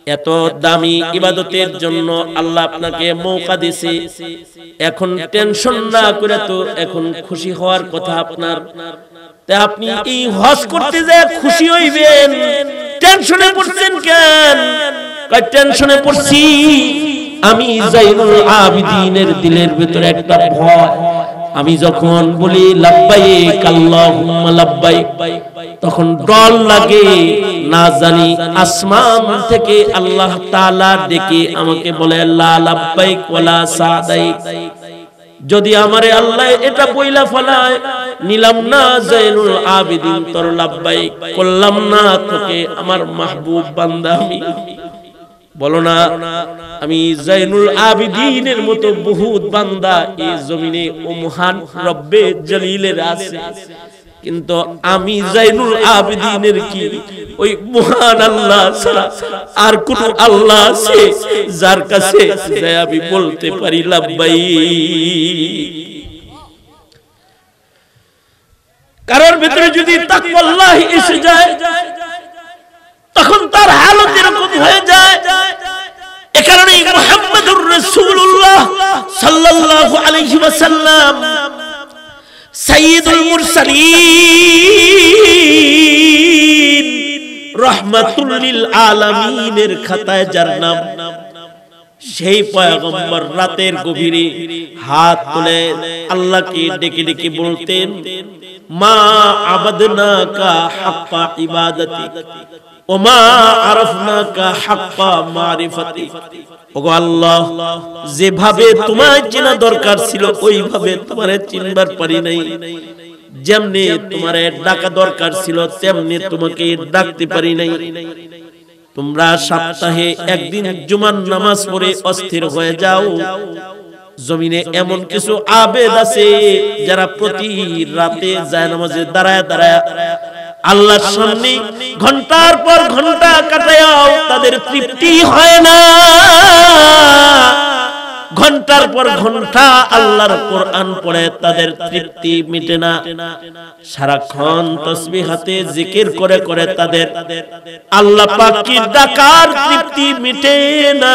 [SPEAKER 1] এত দামি ইবাদতের জন্য আল্লাহ আপনাকে মৌকা দিয়েছে। এখন টেনশন না করে তো এখন খুশি হওয়ার কথা আপনার। তাই আপনি এই হজ করতে যায় খুশি হইবেন, টেনশনে পড়ছেন কেন? টেনশনে পড়ছি আমি যাইনুল আবিদিনের দিলের ভিতরে একটা ভয়, আমি যখন বলি লাব্বাইক আল্লাহুম্মা লাব্বাইক তখন ডর লাগে, না জানি আসমান থেকে আল্লাহ তাআলা ডেকে আমাকে বলে লা লাব্বাইক ওয়ালা সাদাইক। যদি আমারে আল্লাহ এটা বইলা ফলায়, নিলাম না যাইনুল আবিদিন তোর লাব্বাইক, করলাম না তোকে আমার মাহবুব বান্দা আমি। বলো না আমি যাইনুল আবিদিনের মতো বহুত বান্দা এই জমিনে ও মহান রব্বে জলিলের আছে, কিন্তু আমি যাইনুল আবিদিনের কি ওই মহান আল্লাহ ছাড়া আর কোন আল্লাহ আছে যার কাছে যাই আমি বলতে পারি লাব্বাইক? কারোর ভিতরে যদি তাকওয়াল্লাহ এসে যায় তখন তার হালত এরকম হয়ে যায়। এ কারণেই মুহাম্মদুর রাসূলুল্লাহ সাল্লাল্লাহু আলাইহি ওয়াসাল্লাম সাইয়্যিদুল মুরসালিন রাহমাতুল লিল আলামিনের খাতায় যার নাম, সেই পয়গম্বর রাতের গভীরে হাত তুলে আল্লাহকে ডেকে ডেকে বলতেন, মা আবাদনাকা হাক্কা ইবাদাতিক ওয়া মা আরাফনাকা হাক্কা মারিফাতিক। ওগো আল্লাহ, যেভাবে তোমায় চেনা দরকার ছিল ওইভাবে তোমারে চিনবার পারি নাই, যেমনি তোমারে ডাকা দরকার ছিল তেমনি তোমাকে ডাকতে পারি নাই। তোমরা সপ্তাহে একদিন জুমার নামাজ পড়ে অস্থির হয়ে যাও। জমিনে এমন কিছু আবেদ আছে যারা প্রতি রাতে জায়নামাজে দাঁড়ায় দাঁড়ায় আল্লাহর সামনে ঘন্টার পর ঘন্টা কাটায়াও তাদের তৃপ্তি হয় না, ঘন্টার পর ঘন্টা আল্লাহর কোরআন পড়ে তাদের তৃপ্তি মিটে না, সারাক্ষণ তাসবিহ হাতে জিকির করে করে তাদের আল্লাহ পাকের ডাকার তৃপ্তি মিটে না।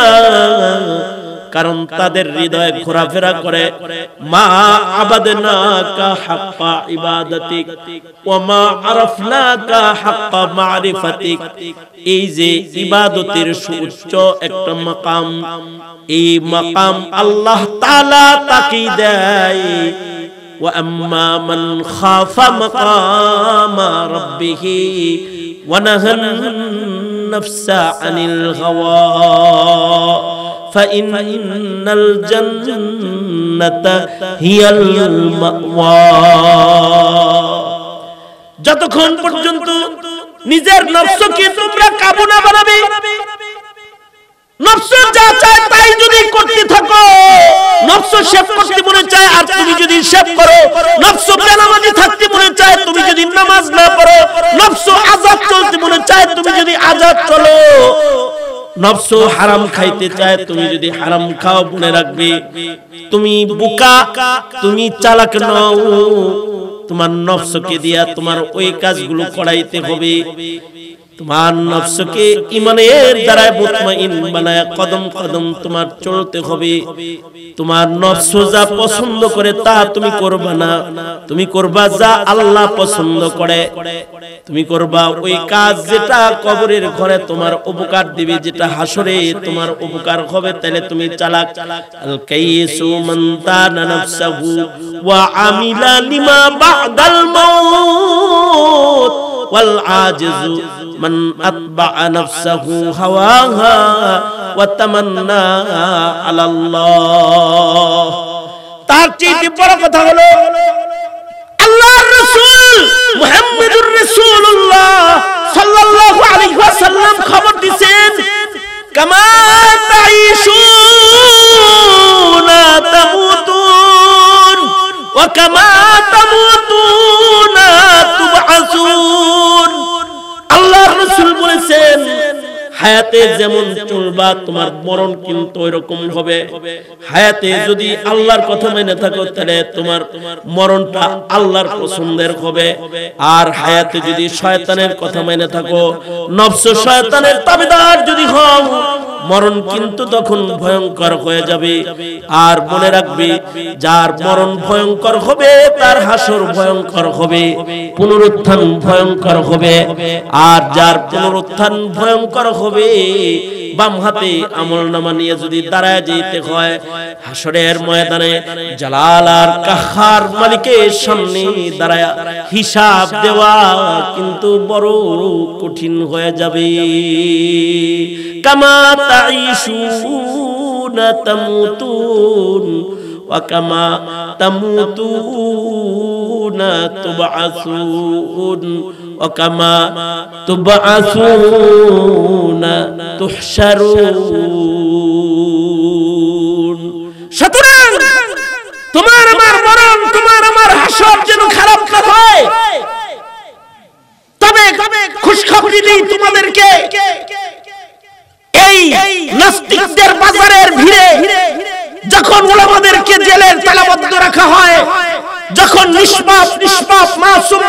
[SPEAKER 1] কারণ তাদের হৃদয়ে ঘোরাফেরা করে মা আবাদনাকা হাক্কা ইবাদাতিক ওয়া মা আরাফনাকা হাক্কা মারিফাতিক। এই যে ইবাদতের সুউচ্চ একটা মাকাম, এই মাকাম আল্লাহ তাআলা তাকে দেয়। ওয়া আম্মা মান খাফা মাকামা রাব্বিহি ওয়া নাহান নাফসা আনিল হাওয়া فإن الجنة هي المأوى। যতক্ষণ পর্যন্ত নিজের নফসকে তোমরা কাবু না বানাবে, নফস যা চায় তাই যদি করতে থাকো, নফস শেভ করতে মনে চায় আর তুমি যদি শেভ করো, নফস বেনামাজি থাকতে মনে চায় তুমি যদি নামাজ না পড়ো, নফস আযাব চলতে মনে চায় তুমি যদি আযাব চলো, নফস হারাম খাইতে চায় তুমি যদি হারাম খাও, মনে রাখবে তুমি বোকা, তুমি চালাক নও, তোমার নফসকে দিয়া তোমার ওই কাজগুলো করাইতে হবে। তোমার নফসকে ঈমানের দ্বারা মুতমাইন বানায় কদম কদম তোমার চলতে হবে। তোমার নফস যা পছন্দ করে তা তুমি করবা না, তুমি করবা যা আল্লাহ পছন্দ করে। তুমি করবা ওই কাজ যেটা কবরের ঘরে তোমার উপকার দিবে, যেটা হাসরে তোমার উপকার হবে, তাহলে তুমি চালাক। আল কাইসু মান তানা নাফসাহু ওয়া আমিলা লিমা বাদাল মাউত ওয়াল আজিজু মান আতবা'a নাফসাহু হাওয়াহা ওয়া তামান্না আলাল্লাহ। তার চেয়ে বড় কথা হলো আল্লাহর রাসূল মুহাম্মদ সাল্লাম খবর দিয়েছেন কামা তাইশুনা তামুতুন ওয়া কামা তামুতুনা তুবআসুন। আল্লাহর রাসূল বলেছেন হায়াতে যেমন চলবা তোমার মরণ কিন্তু ওইরকম হবে। হায়াতে যদি আল্লাহর কথা মেনে থাকো তাহলে তোমার মরণটা আল্লাহর পছন্দের হবে, আর হায়াতে যদি শয়তানের কথা মেনে থাকো, নফস শয়তানের তাবেদার যদি হও, মরণ কিন্তু তখন ভয়ঙ্কর হয়ে যাবে। আর মনে রাখবে যার মরণ ভয়ঙ্কর হবে তার হাসর ভয়ঙ্কর হবে, পুনরুত্থান ভয়ঙ্কর হবে। আর যার পুনরুত্থান ভয়ঙ্কর হবে, বাম হাতে আমলনামা নিয়ে যদি দাঁড়ায় যেতে হয় হাসরের ময়দানে জালাল আর কাহার মালিকের সামনে দাঁড়ায় হিসাব দেওয়া কিন্তু বড় কঠিন হয়ে যাবে। কামা তাইশুনা তামুতুন ওয়া কামা তামুতুনা তুবআসুন ওয়া কামা তুবআসুনা তুহশারুন। সুতরাং তোমার আমার মরণ, তোমার আমার হাসর যেন খারাপ না হয়। তবে খুশখবরি দিই তোমাদেরকে, এই নাস্তিকদের বাজারের ভিড়ে যখন উলামাদেরকে জেলের তালাবদ্ধ রাখা হয়, যখন নিষ্পাপ মাসুম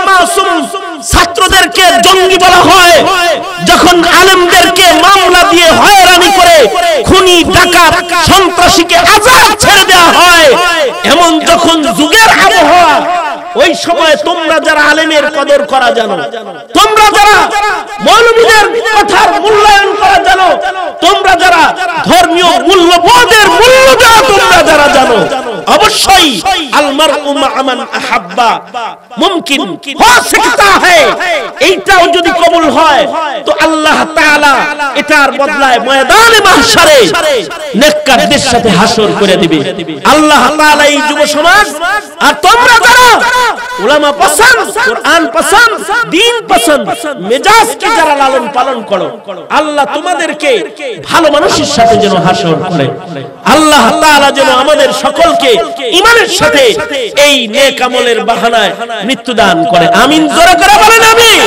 [SPEAKER 1] ছাত্রদেরকে জঙ্গি বলা হয়, যখন আলেমদেরকে মামলা দিয়ে হয়রানি করে খুনি ডাকাত সন্ত্রাসীকে আজাদ ছেড়ে দেওয়া হয়, এমন যখন যুগের আবহাওয়া, ওই সময় তোমরা যারা আলেমের কদর করা জানো, তোমরা যারা মৌলবীদের কথার মূল্যায়ন করা জানো, তোমরা যারা ধর্মীয় মূল্যবোধের মূল্য দেওয়া তোমরা যারা জানো, অবশ্যই আল মারউ মা মান আহাব্বা মুমকিন हो सकता है, এইটাও যদি কবুল হয় তো আল্লাহ তাআলা এটার বদলায় ময়দানে মাহশারে নেককারদের সাথে হাসর করে দিবে। আল্লাহ তাআলা এই যুব সমাজ আর তোমরা যারা উলামা পছন্দ, কুরআন পছন্দ, দ্বীন পছন্দ, মেজাজকে যারা লালন পালন করো, আল্লাহ তোমাদেরকে ভালো মানুষের সাথে যেন হাসর করে। আল্লাহ তাআলা যেন আমাদের সকলকে ঈমানের সাথে এই নেক আমলের বাহানায় মৃত্যু দান করে। আমিন। জোরে করে বলেন আমিন।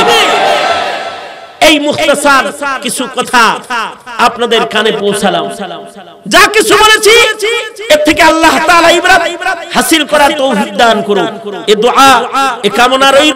[SPEAKER 1] এই মুখতাসার কিছু কথা আপনাদের কানে পৌঁছালাম। যা কিছু বলেছি এর থেকে আল্লাহ তাআলা ইবরাত হাসিল করার তৌফিক দান করুন। এই দোয়া, এই কামনা রইল।